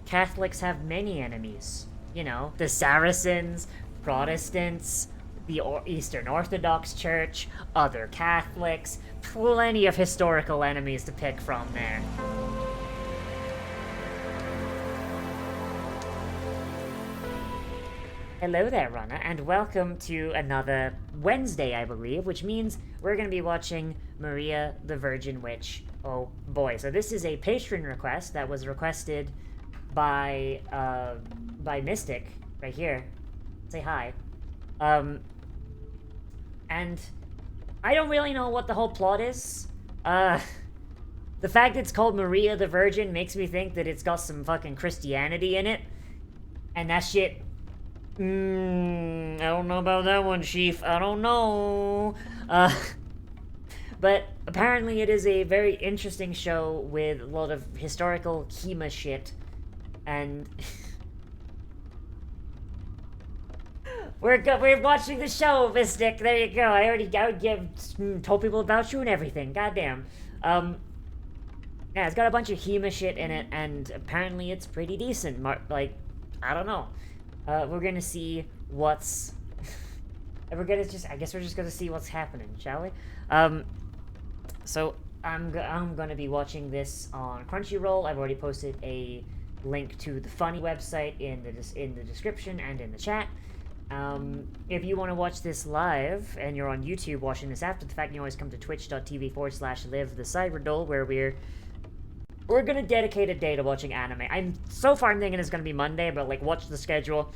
Catholics have many enemies. You know, the Saracens, Protestants, the Eastern Orthodox Church, other Catholics, plenty of historical enemies to pick from there. Hello there, Rana, and welcome to another Wednesday, I believe, which means we're going to be watching Maria the Virgin Witch. Oh boy, so this is a patron request that was requested by Mystic, right here. Say hi. And I don't really know what the whole plot is. The fact it's called Maria the Virgin makes me think that it's got some fucking Christianity in it. And that shit... I don't know about that one, Chief. I don't know. But apparently it is a very interesting show with a lot of historical Kima shit. And... We're watching the show, Mystic. There you go. I told people about you and everything. Goddamn. Yeah, it's got a bunch of Hema shit in it, and apparently it's pretty decent. Like, I don't know. We're gonna see what's... I guess we're just gonna see what's happening, shall we? So, I'm gonna be watching this on Crunchyroll. I've already posted a link to the Funny website in the description and in the chat. If you want to watch this live, and you're on YouTube watching this after the fact, you can always come to twitch.tv/live-the-cyberdole, where we're gonna dedicate a day to watching anime. I'm thinking it's gonna be Monday, but, like, watch the schedule,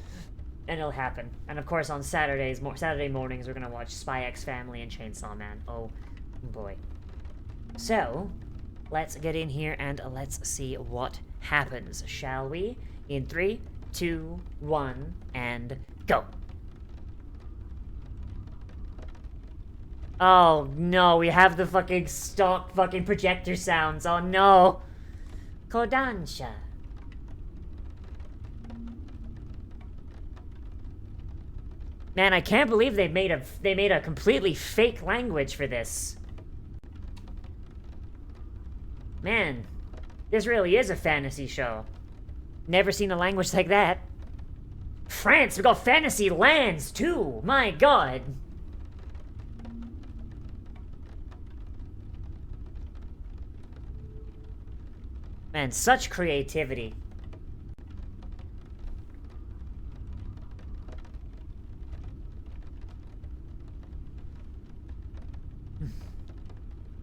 and it'll happen. And, of course, on Saturday mornings, we're gonna watch Spy X Family and Chainsaw Man. Oh, boy. So, let's get in here, and let's see what happens, shall we? In 3, 2, 1, and go! Oh, no, we have the fucking stock fucking projector sounds. Oh, no. Kodansha. Man, I can't believe they made a completely fake language for this. Man, this really is a fantasy show. Never seen a language like that. France, we got fantasy lands too. My god. Man, such creativity.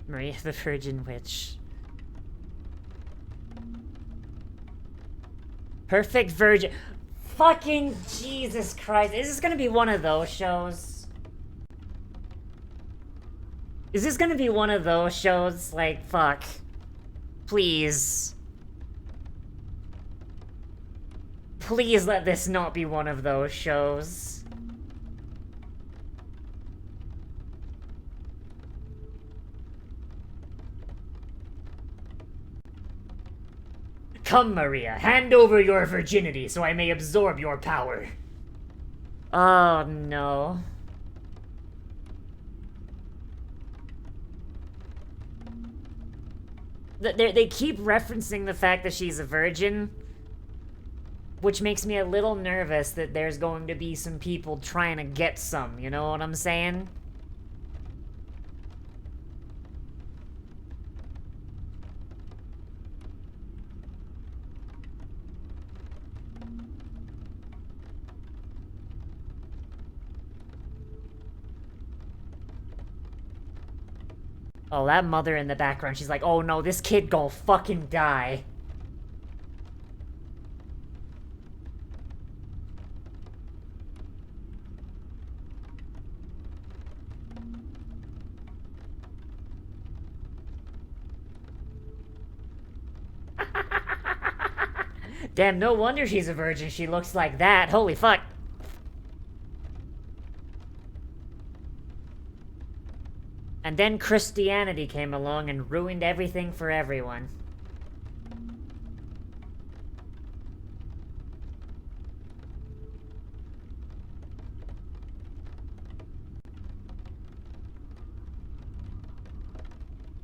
Maria the Virgin Witch. Perfect Virgin. Fucking Jesus Christ. Is this gonna be one of those shows? Is this gonna be one of those shows? Like, fuck. Please. Please let this not be one of those shows. Come, Maria, hand over your virginity so I may absorb your power. Oh, no. They keep referencing the fact that she's a virgin, which makes me a little nervous that there's going to be some people trying to get some, you know what I'm saying? Oh, that mother in the background, she's like, oh no, this kid gon' fucking die. Damn, no wonder she's a virgin, she looks like that, holy fuck. And then Christianity came along and ruined everything for everyone.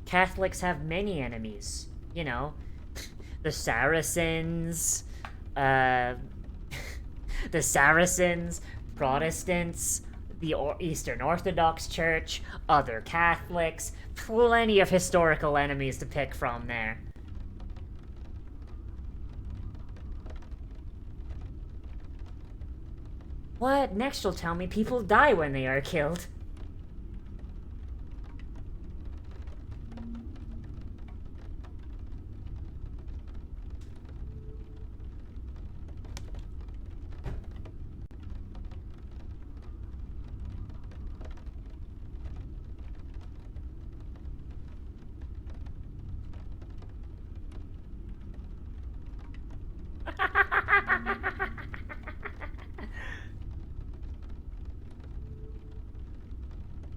Catholics have many enemies. You know, the Saracens, uh, the Saracens, Protestants, the Eastern Orthodox Church, other Catholics, plenty of historical enemies to pick from there. What? Next you'll tell me people die when they are killed.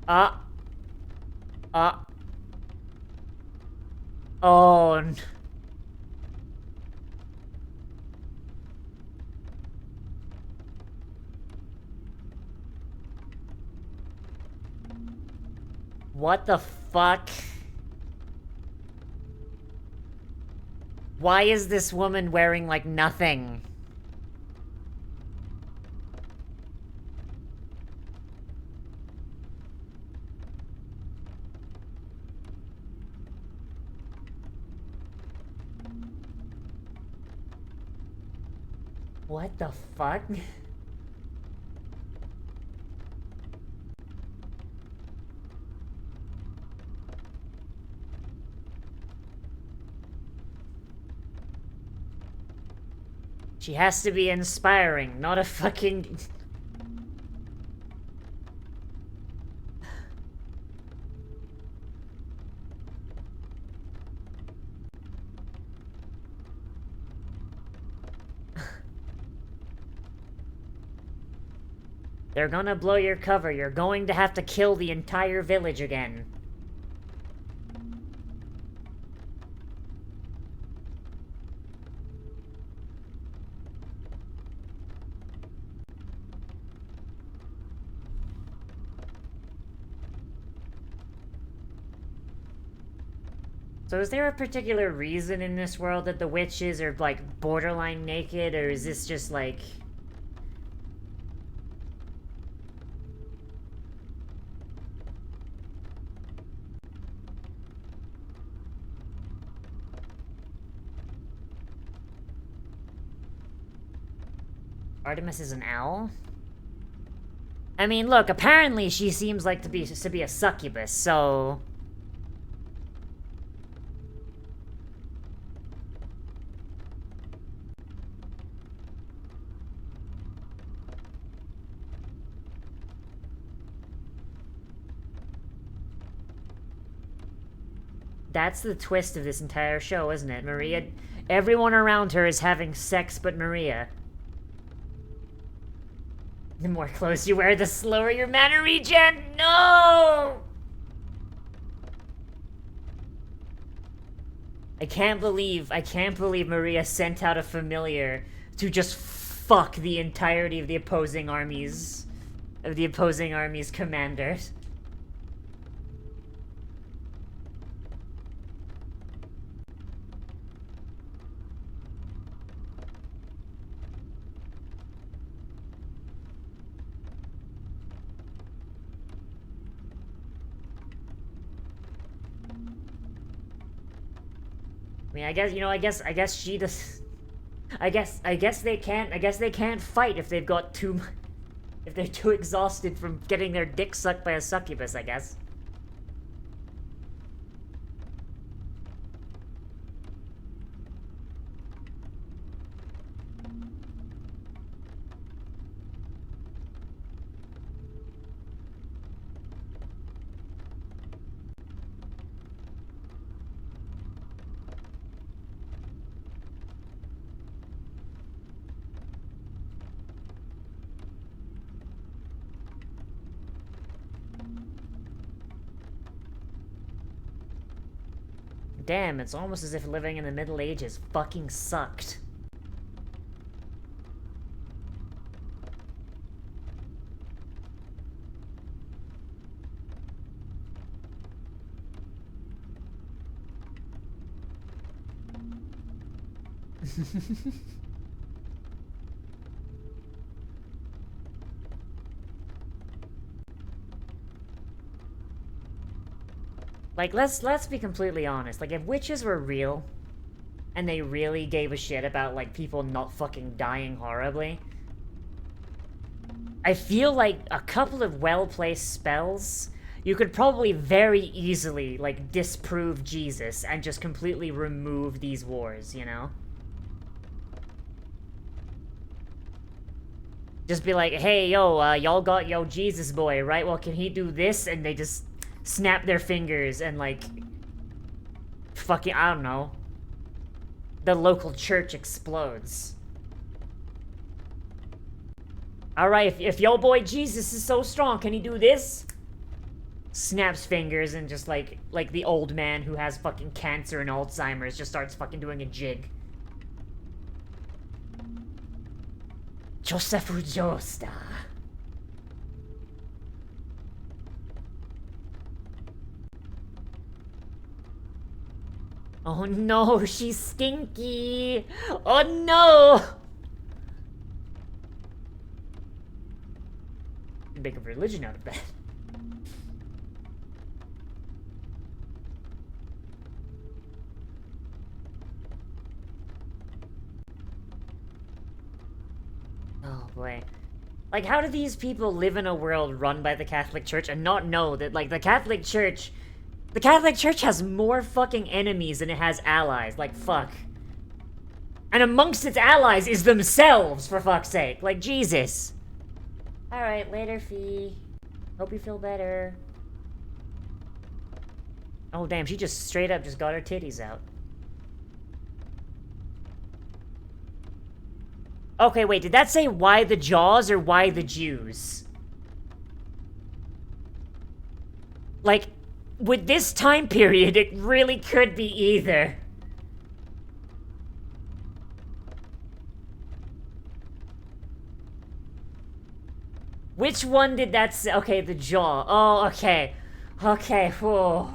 Uh. Uh. Oh. What the fuck? Why is this woman wearing, like, nothing? What the fuck? She has to be inspiring, not a fucking... They're gonna blow your cover. You're going to have to kill the entire village again. So is there a particular reason in this world that the witches are, like, borderline naked, or is this just, like... Artemis is an owl? I mean, look, apparently she seems like to be a succubus, so... That's the twist of this entire show, isn't it? Maria... Everyone around her is having sex but Maria. The more clothes you wear, the slower your mana regen! No! I can't believe Maria sent out a familiar to just fuck the entirety of the opposing armies. Of the opposing army's commanders. I mean, I guess she does. I guess they can't fight if they've got if they're too exhausted from getting their dick sucked by a succubus, I guess. Damn, it's almost as if living in the Middle Ages fucking sucked. Like, let's be completely honest. Like, if witches were real, and they really gave a shit about, like, people not fucking dying horribly, I feel like a couple of well-placed spells, you could probably very easily, like, disprove Jesus and just completely remove these wars, you know? Just be like, hey, yo, y'all got yo Jesus boy, right? Well, can he do this? And they just snap their fingers and, like, fucking, I don't know. The local church explodes. Alright, if yo boy Jesus is so strong, can he do this? Snaps fingers and just, like the old man who has fucking cancer and Alzheimer's just starts fucking doing a jig. Joseph Josta. Oh no, she's stinky! Oh no! Make a religion out of that. Oh boy. Like, how do these people live in a world run by the Catholic Church and not know that, like, the Catholic Church has more fucking enemies than it has allies. Like, fuck. And amongst its allies is themselves, for fuck's sake. Like, Jesus. Alright, later, Fee. Hope you feel better. Oh, damn, she just straight up just got her titties out. Okay, wait, did that say why the Jaws or why the Jews? Like, with this time period, it really could be either. Which one did that say? Okay, the jaw. Oh, okay. Okay, whoa.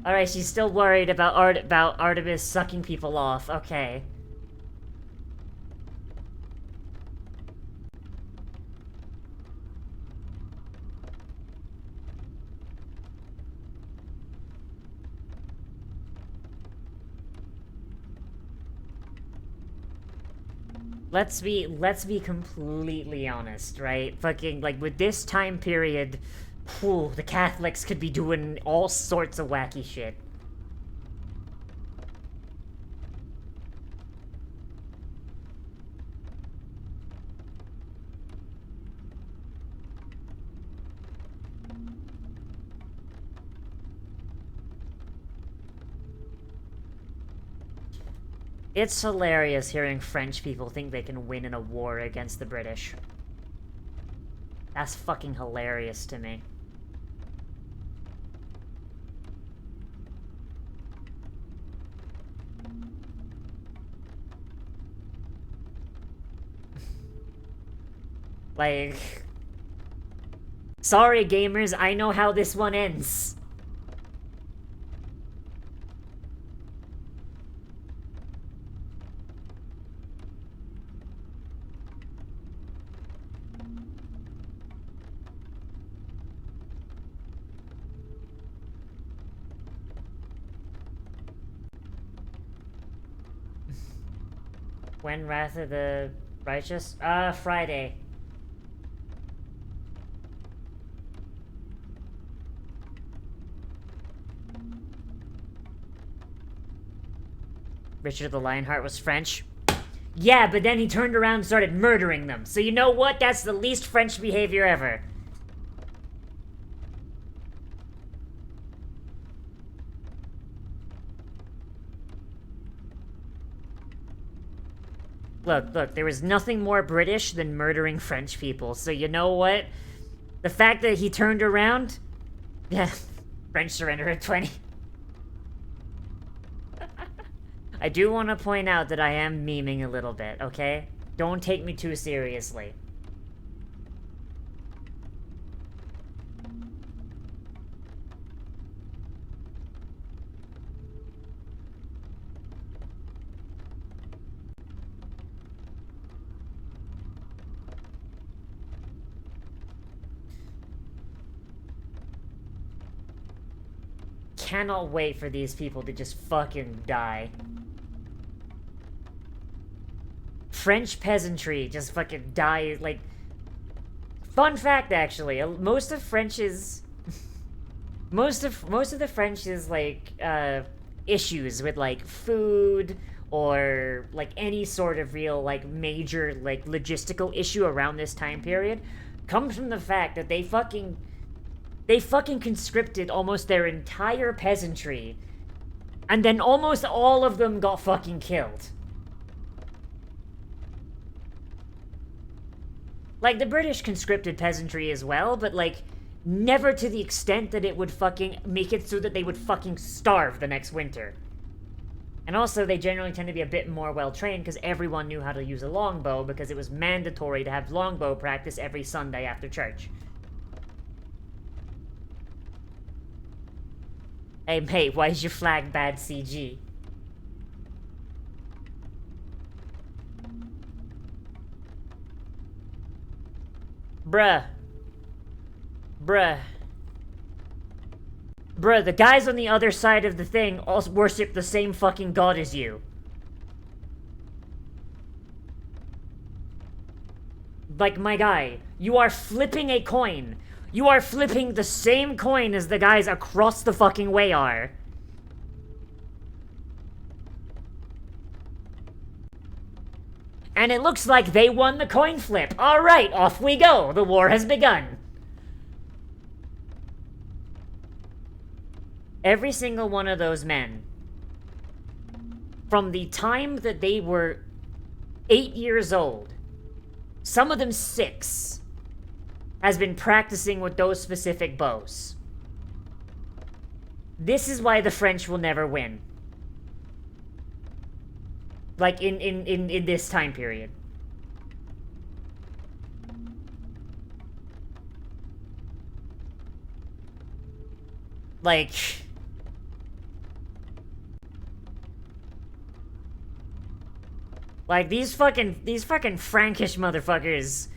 Alright, she's still worried about Artemis sucking people off. Okay. Let's be completely honest, right? Fucking, like, with this time period, whew, the Catholics could be doing all sorts of wacky shit. It's hilarious hearing French people think they can win in a war against the British. That's fucking hilarious to me. Like... Sorry, gamers, I know how this one ends. When Wrath of the Righteous? Friday. Richard the Lionheart was French? Yeah, but then he turned around and started murdering them. So you know what? That's the least French behavior ever. Look, there was nothing more British than murdering French people, so you know what? The fact that he turned around... Yeah, French surrender at 20. I do want to point out that I am memeing a little bit, okay? Don't take me too seriously. cannot wait for these people to just fucking die. French peasantry just fucking die, like... Fun fact, actually, most of the French's, like, issues with, like, food, or, like, any sort of real, like, major, like, logistical issue around this time period comes from the fact that they fucking conscripted almost their entire peasantry, and then almost all of them got fucking killed. Like, the British conscripted peasantry as well, but, like, never to the extent that it would fucking make it so that they would fucking starve the next winter. And also, they generally tend to be a bit more well-trained because everyone knew how to use a longbow because it was mandatory to have longbow practice every Sunday after church. Hey, mate, why is your flag bad CG? Bruh, the guys on the other side of the thing all worship the same fucking god as you. Like, my guy, you are flipping a coin. You are flipping the same coin as the guys across the fucking way are. And it looks like they won the coin flip. Alright, off we go. The war has begun. Every single one of those men, from the time that they were 8 years old, some of them 6, has been practicing with those specific bows. This is why the French will never win. Like, in this time period. Like... Like, these fucking Frankish motherfuckers,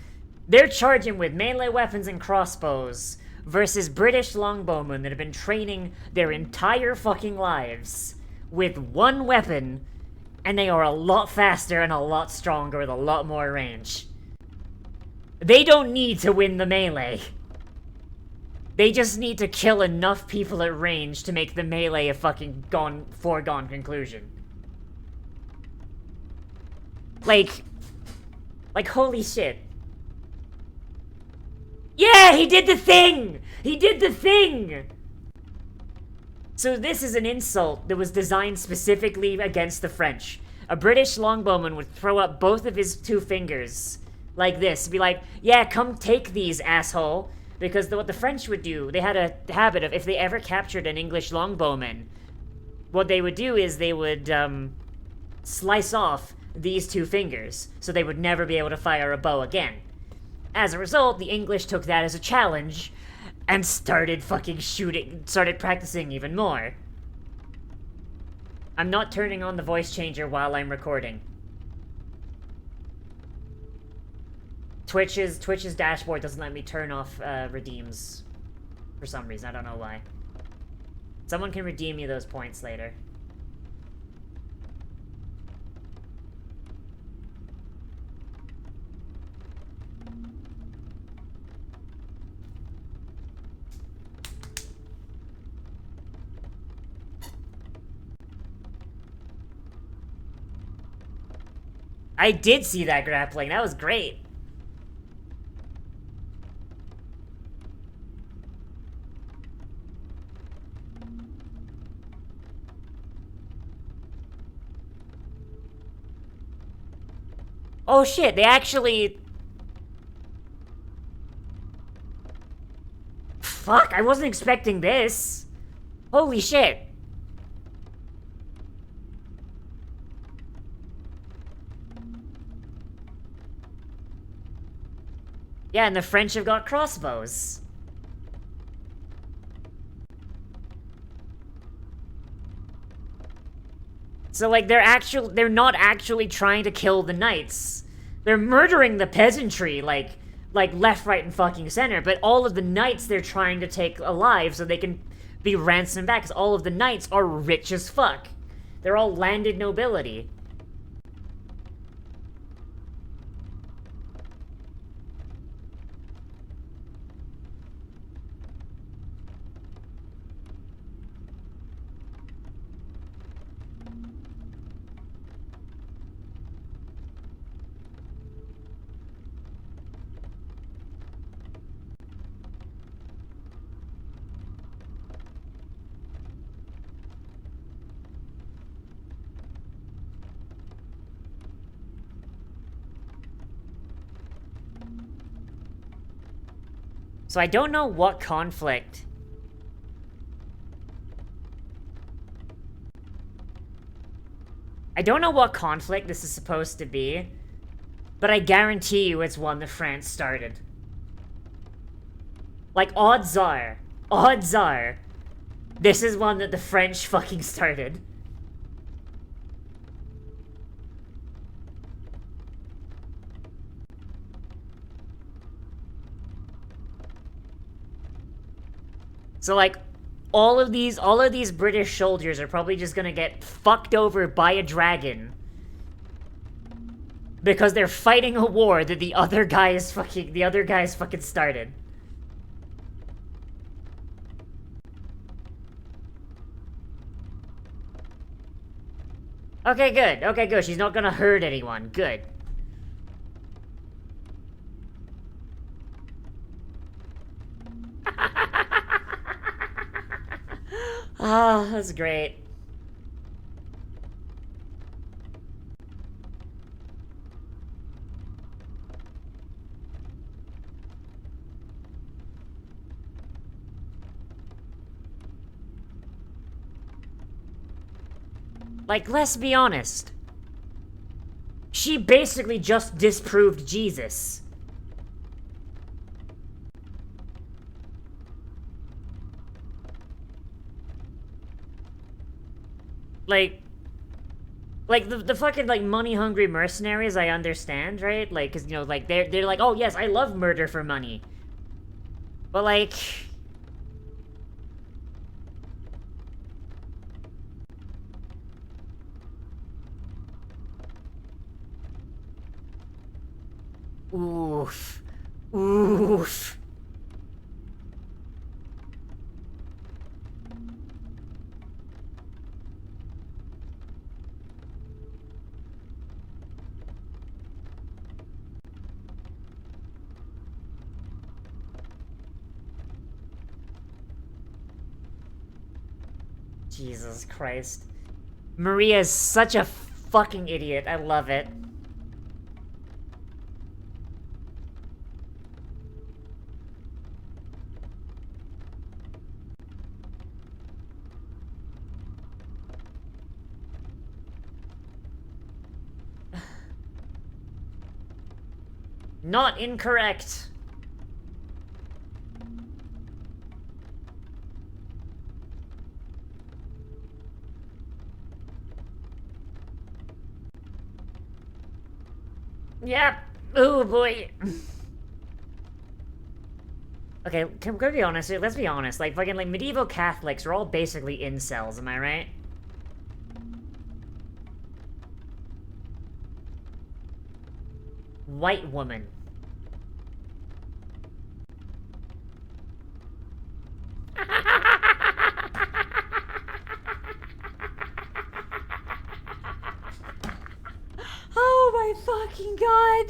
they're charging with melee weapons and crossbows versus British longbowmen that have been training their entire fucking lives with one weapon, and they are a lot faster and a lot stronger with a lot more range. They don't need to win the melee. They just need to kill enough people at range to make the melee a fucking foregone conclusion. Like, holy shit. Yeah, he did the thing! He did the thing! So this is an insult that was designed specifically against the French. A British longbowman would throw up both of his 2 fingers like this, be like, yeah, come take these, asshole. Because what the French would do, they had a habit of, if they ever captured an English longbowman, what they would do is they would, slice off these 2 fingers, so they would never be able to fire a bow again. As a result, the English took that as a challenge, and started practicing even more. I'm not turning on the voice changer while I'm recording. Twitch's dashboard doesn't let me turn off, redeems. For some reason, I don't know why. Someone can redeem me those points later. I did see that grappling. That was great. Oh shit, they actually... Fuck, I wasn't expecting this. Holy shit. Yeah, and the French have got crossbows. So, like, they're not actually trying to kill the knights. They're murdering the peasantry, like left, right, and fucking center, but all of the knights they're trying to take alive so they can be ransomed back, because all of the knights are rich as fuck. They're all landed nobility. So I don't know what conflict. I don't know what conflict this is supposed to be, but I guarantee you it's one that France started. Like, odds are, this is one that the French fucking started. So, like, all of these British soldiers are probably just gonna get fucked over by a dragon. Because they're fighting a war that the other guys fucking started. Okay, good. Okay, good. She's not gonna hurt anyone. Good. Ah, oh, that's great. Like, let's be honest. She basically just disproved Jesus. Like, the fucking, like, money-hungry mercenaries, I understand, right? Like, cause, you know, like, they're like, oh, yes, I love murder for money. But, like... Oof. Oof. Jesus Christ. Maria is such a fucking idiot. I love it. Not incorrect. Yep. Oh boy. Okay, can we be honest here? Let's be honest. Like, fucking, like, medieval Catholics are all basically incels, am I right? White woman. Oh my fucking god!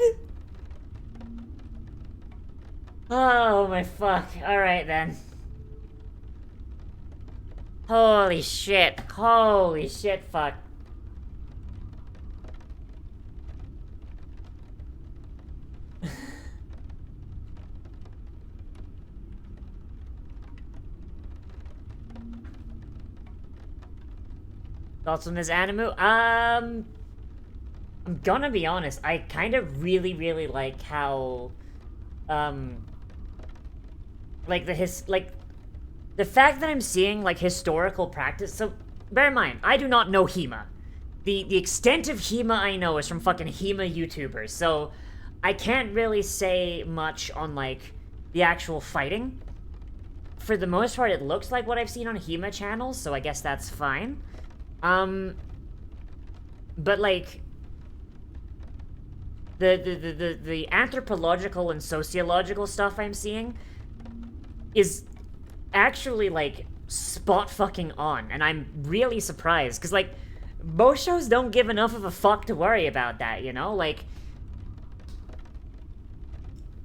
Oh my fuck. Alright then. Holy shit. Holy shit, fuck. Thoughts on this anime? I'm gonna be honest, I kind of really like how, like, the fact that I'm seeing, like, historical practice, so, bear in mind, I do not know HEMA. The extent of HEMA I know is from fucking HEMA YouTubers, so I can't really say much on, like, the actual fighting. for the most part, it looks like what I've seen on HEMA channels, so I guess that's fine. But, like, the anthropological and sociological stuff I'm seeing is actually, like, spot fucking on, and I'm really surprised, because, like, most shows don't give enough of a fuck to worry about that, you know? Like,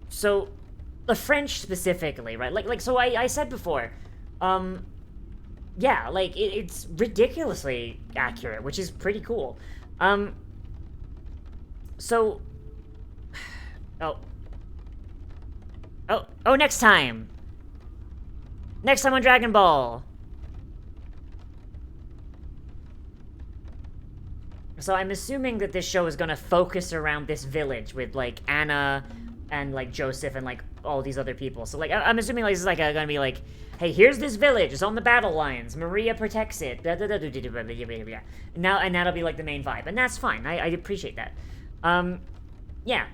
so, the French specifically, right? Like, so I said before, yeah, like, it's ridiculously accurate, which is pretty cool. So, next time! Next time on Dragon Ball! So I'm assuming that this show is gonna focus around this village with, like, Anna and, like, Joseph and, like, all these other people. So, like, I'm assuming, like, this is, like, gonna be, like, hey, here's this village, it's on the battle lines, Maria protects it, now, and that'll be, like, the main vibe, and that's fine, I appreciate that. Yeah.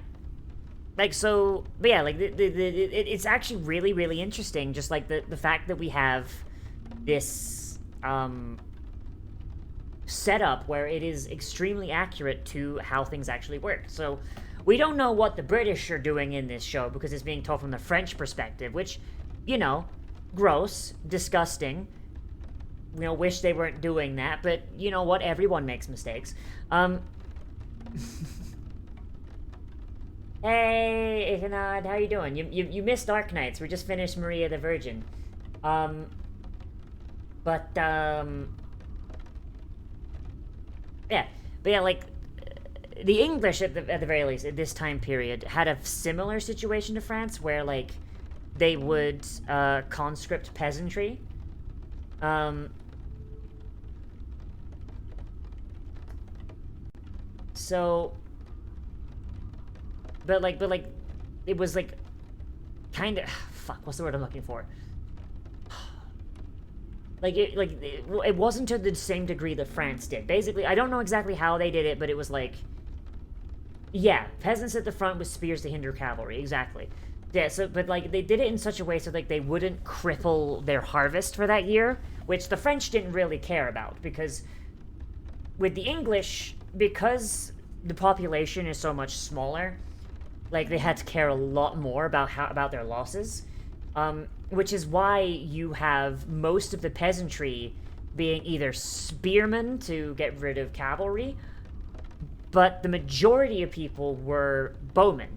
Like, so, but yeah, like, it's actually really, really interesting, just, like, the fact that we have this, setup where it is extremely accurate to how things actually work. So, we don't know what the British are doing in this show, because it's being told from the French perspective, which, you know, gross, disgusting, you know, wish they weren't doing that, but, you know what, everyone makes mistakes. Hey, Ihanad, how you doing? You missed Dark Knights. We just finished Maria the Virgin. Yeah, like, the English, at the very least, at this time period, had a similar situation to France, where, like, they would, conscript peasantry. So... But, like, it was, like, kind of... Fuck, what's the word I'm looking for? It wasn't to the same degree that France did. Basically, I don't know exactly how they did it, but it was, like... Yeah, peasants at the front with spears to hinder cavalry, exactly. Yeah, so, but, like, they did it in such a way so, like, they wouldn't cripple their harvest for that year, which the French didn't really care about, because with the English, because the population is so much smaller, like, they had to care a lot more about their losses, which is why you have most of the peasantry being either spearmen to get rid of cavalry, but the majority of people were bowmen,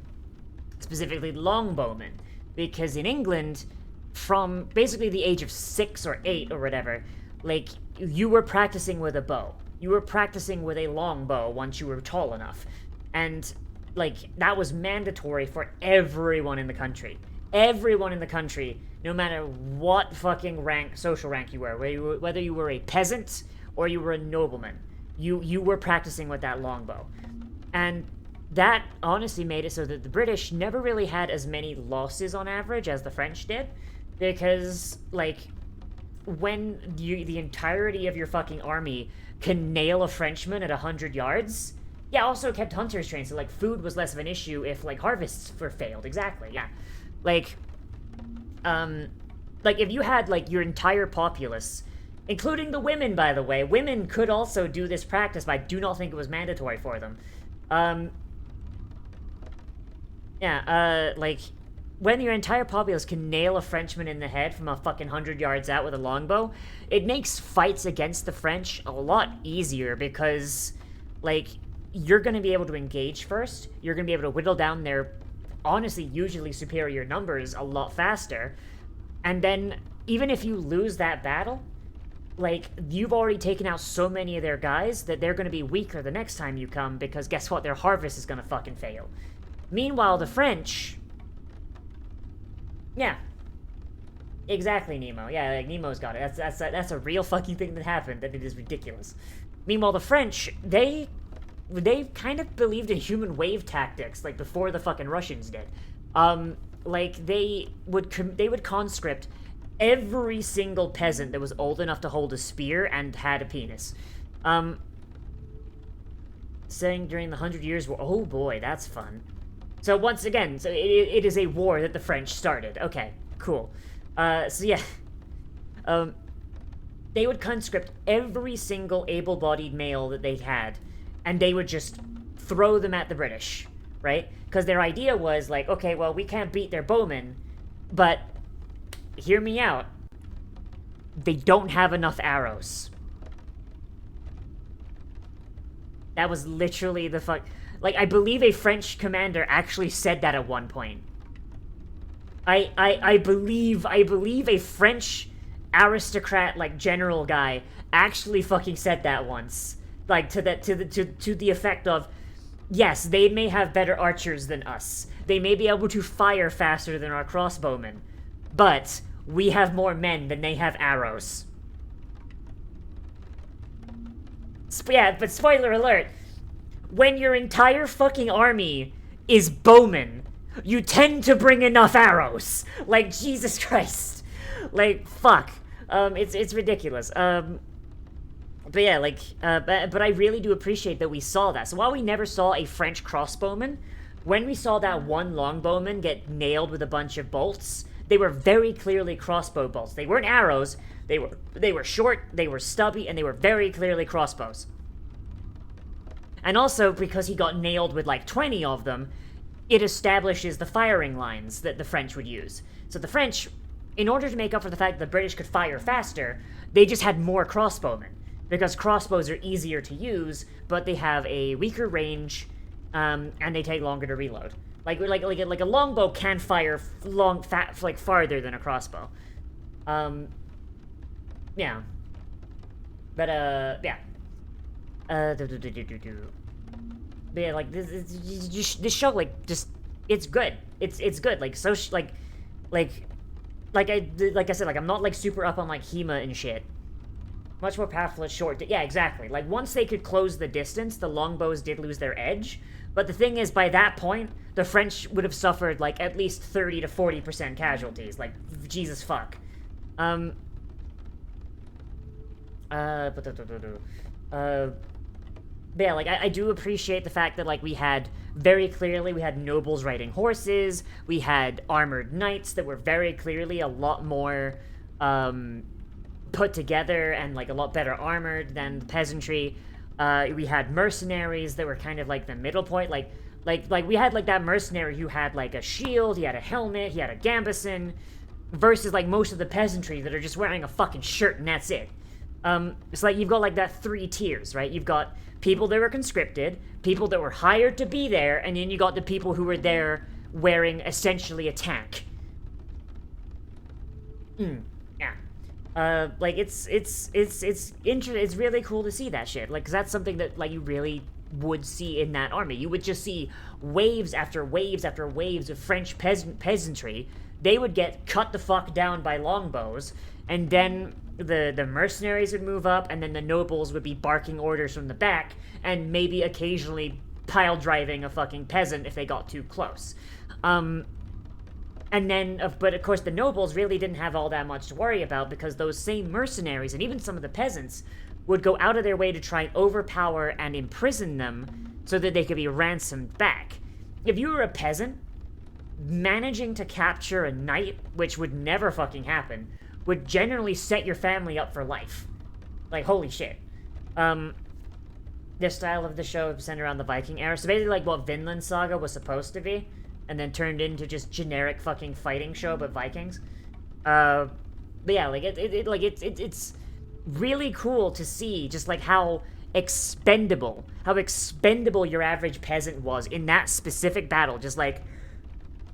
specifically longbowmen, because in England, from basically the age of 6 or 8 or whatever, like, you were practicing with a bow. You were practicing with a longbow once you were tall enough, and, like, that was mandatory for everyone in the country. Everyone in the country, no matter what fucking social rank you were, whether you were a peasant or you were a nobleman, you were practicing with that longbow. And that honestly made it so that the British never really had as many losses on average as the French did, because, like, when the entirety of your fucking army can nail a Frenchman at 100 yards... Yeah, also kept hunters trained, so, like, food was less of an issue if, like, harvests were failed. Exactly, yeah. Like, if you had, like, your entire populace, including the women, by the way, women could also do this practice, but I do not think it was mandatory for them. Like, when your entire populace can nail a Frenchman in the head from a fucking 100 yards out with a longbow, it makes fights against the French a lot easier, because, like, you're going to be able to engage first, you're going to be able to whittle down their, honestly, usually superior numbers a lot faster, and then, even if you lose that battle, like, you've already taken out so many of their guys that they're going to be weaker the next time you come, because guess what, their harvest is going to fucking fail. Meanwhile, the French... Yeah. Exactly, Nemo. Yeah, like, Nemo's got it. That's a real fucking thing that happened, and it is ridiculous. Meanwhile, the French, they kind of believed in human wave tactics, like, before the fucking Russians did. Like, they would conscript every single peasant that was old enough to hold a spear and had a penis. Saying during the 100 Years' War... Oh boy, that's fun. So once again, so it is a war that the French started. Okay, cool. So yeah, um, they would conscript every single able-bodied male that they had, and they would just throw them at the British, right? Because their idea was like, okay, well, we can't beat their bowmen, but hear me out. They don't have enough arrows. That was literally the fuck. Like, I believe a French commander actually said that at one point. I believe a French aristocrat, like, general guy actually fucking said that once. Like, to the effect of, yes, they may have better archers than us. They may be able to fire faster than our crossbowmen. But we have more men than they have arrows. Yeah, but spoiler alert, when your entire fucking army is bowmen, you tend to bring enough arrows. Like, Jesus Christ. Like, fuck. It's ridiculous. But yeah, like, but I really do appreciate that we saw that. So while we never saw a French crossbowman, when we saw that one longbowman get nailed with a bunch of bolts, they were very clearly crossbow bolts. They weren't arrows. They were short, they were stubby, and they were very clearly crossbows. And also, because he got nailed with like 20 of them, it establishes the firing lines that the French would use. So the French, in order to make up for the fact that the British could fire faster, they just had more crossbowmen. Because crossbows are easier to use, but they have a weaker range, and they take longer to reload. Like a longbow can fire farther than a crossbow. Yeah. But, yeah. But yeah, like, this show, like, just, it's good. It's good. Like, so, like I said, like, I'm not, like, super up on, like, HEMA and shit. Much more powerful at short. Yeah, exactly. Like, once they could close the distance, the longbows did lose their edge. But the thing is, by that point, the French would have suffered, like, at least 30 to 40% casualties. Like, Jesus fuck. But yeah, like, I do appreciate the fact that, like, we had nobles riding horses, we had armored knights that were very clearly a lot more, put together and, like, a lot better armored than the peasantry. We had mercenaries that were kind of, like, the middle point, like, we had, like, that mercenary who had, like, a shield, he had a helmet, he had a gambeson, versus, like, most of the peasantry that are just wearing a fucking shirt and that's it. It's like you've got, like, that 3 tiers, right? You've got people that were conscripted, people that were hired to be there, and then you got the people who were there wearing essentially a tank. Yeah. Like, it's really cool to see that shit. Like, 'cause that's something that, like, you really would see in that army. You would just see waves after waves after waves of French peasantry. They would get cut the fuck down by longbows, and then the mercenaries would move up, and then the nobles would be barking orders from the back, and maybe occasionally pile driving a fucking peasant if they got too close. And then, but of course the nobles really didn't have all that much to worry about, because those same mercenaries, and even some of the peasants, would go out of their way to try and overpower and imprison them so that they could be ransomed back. If you were a peasant, managing to capture a knight, which would never fucking happen, would generally set your family up for life. Like, holy shit. This style of the show centered around the Viking era. So basically, like, what Vinland Saga was supposed to be, and then turned into just generic fucking fighting show about Vikings. But yeah, like, it's really cool to see just, like, how expendable your average peasant was in that specific battle. Just, like,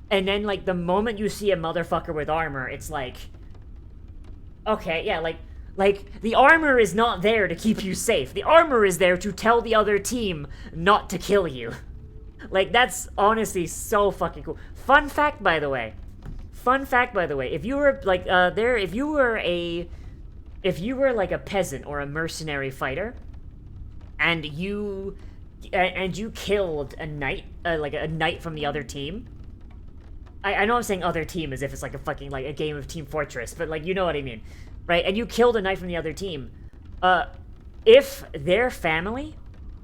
and then, like, the moment you see a motherfucker with armor, it's like, okay, yeah, like, the armor is not there to keep you safe. The armor is there to tell the other team not to kill you. Like, that's honestly so fucking cool. Fun fact, by the way, if you were, like, if you were, like, a peasant or a mercenary fighter, and you killed a knight, like, a knight from the other team, I know I'm saying other team as if it's like a fucking, like, a game of Team Fortress, but, like, you know what I mean, right? And you killed a knight from the other team. If their family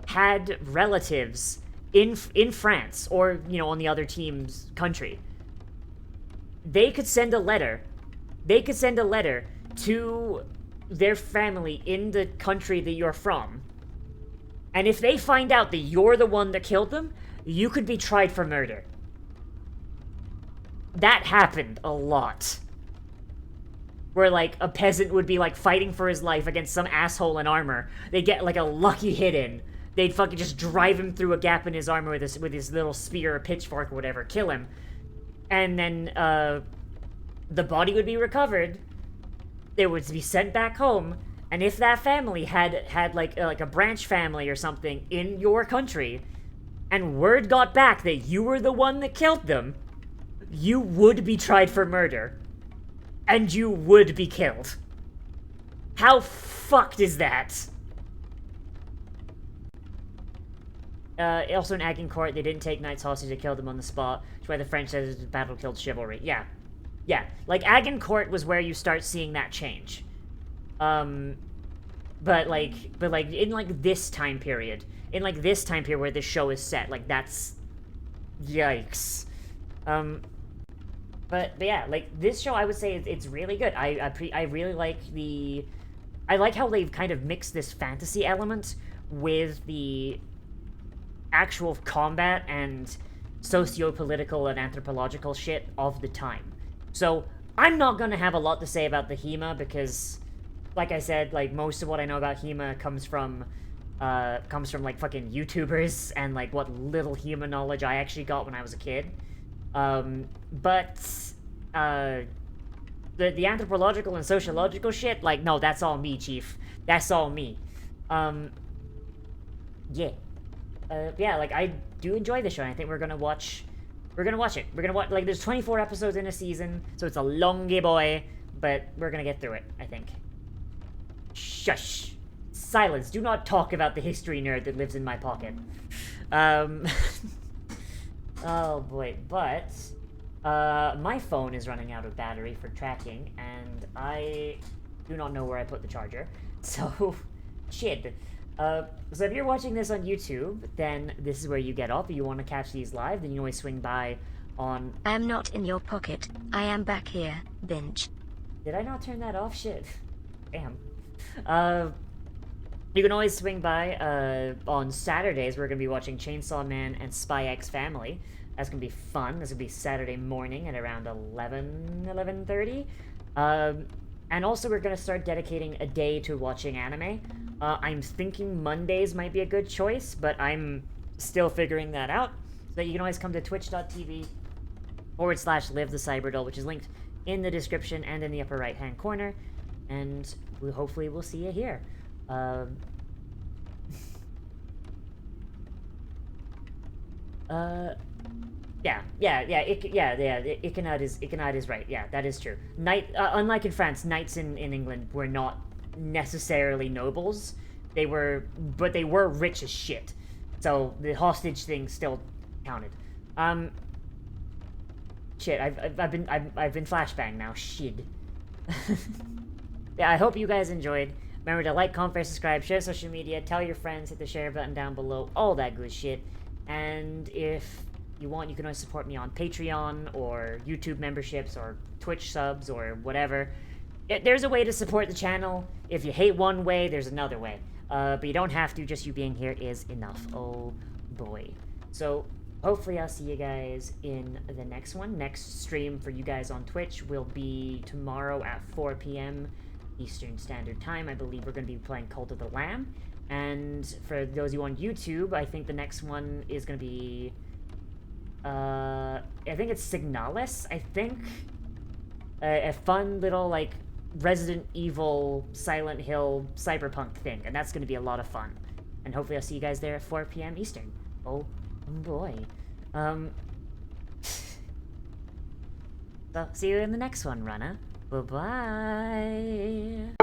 had relatives in France, or, you know, on the other team's country, they could send a letter they could send a letter to their family in the country that you're from. And if they find out that you're the one that killed them, you could be tried for murder. That happened a lot. Where, like, a peasant would be, like, fighting for his life against some asshole in armor. They'd get, like, a lucky hit in. They'd fucking just drive him through a gap in his armor with his little spear or pitchfork or whatever, kill him. And then, the body would be recovered. It would be sent back home. And if that family had like a branch family or something in your country, and word got back that you were the one that killed them, you would be tried for murder. And you would be killed. How fucked is that? Also in Agincourt, they didn't take knights hostage, they killed them on the spot. That's why the French says the battle killed chivalry. Yeah. Yeah. Like, Agincourt was where you start seeing that change. But like, in, like, this time period. In, like, this time period where this show is set. Like, that's... Yikes. But yeah, like, this show, I would say it's really good. I really like the... I like how they've kind of mixed this fantasy element with the actual combat and socio-political and anthropological shit of the time. So, I'm not gonna have a lot to say about the HEMA because, like I said, like, most of what I know about HEMA comes from, like, fucking YouTubers and, like, what little HEMA knowledge I actually got when I was a kid. But the anthropological and sociological shit, like, no, that's all me, Chief. That's all me. Yeah. Yeah, like, I do enjoy the show, and I think we're gonna watch it. We're gonna watch, like, there's 24 episodes in a season, so it's a longy boy, but we're gonna get through it, I think. Shush. Silence. Do not talk about the history nerd that lives in my pocket. Oh boy, but my phone is running out of battery for tracking, and I do not know where I put the charger, so shit. So if you're watching this on YouTube, then this is where you get off. If you want to catch these live, then you can always swing by on... I am not in your pocket. I am back here, Binge. Did I not turn that off? Shit. Damn. You can always swing by, on Saturdays, we're gonna be watching Chainsaw Man and Spy X Family. That's gonna be fun. This will be Saturday morning at around 11:30. And also we're gonna start dedicating a day to watching anime. I'm thinking Mondays might be a good choice, but I'm still figuring that out. So you can always come to twitch.tv/livethecyberdoll, which is linked in the description and in the upper right-hand corner. And hopefully we'll see you here. Ikenad is right. Yeah, that is true. Unlike in France, knights in England were not necessarily nobles. But they were rich as shit. So the hostage thing still counted. Shit, I've been flashbang now. Shit. Yeah, I hope you guys enjoyed. Remember to like, comment, subscribe, share social media, tell your friends, hit the share button down below, all that good shit. And if you want, you can always support me on Patreon, or YouTube memberships, or Twitch subs, or whatever. There's a way to support the channel. If you hate one way, there's another way. But you don't have to, just you being here is enough. Oh boy. So, hopefully I'll see you guys in the next one. Next stream for you guys on Twitch will be tomorrow at 4 p.m. Eastern Standard Time. I believe we're going to be playing Cult of the Lamb. And for those of you on YouTube, I think the next one is going to be... I think it's Signalis, I think. A fun little, like, Resident Evil, Silent Hill, cyberpunk thing. And that's going to be a lot of fun. And hopefully I'll see you guys there at 4 p.m. Eastern. Oh boy. So, see you in the next one, Rana. Bye-bye.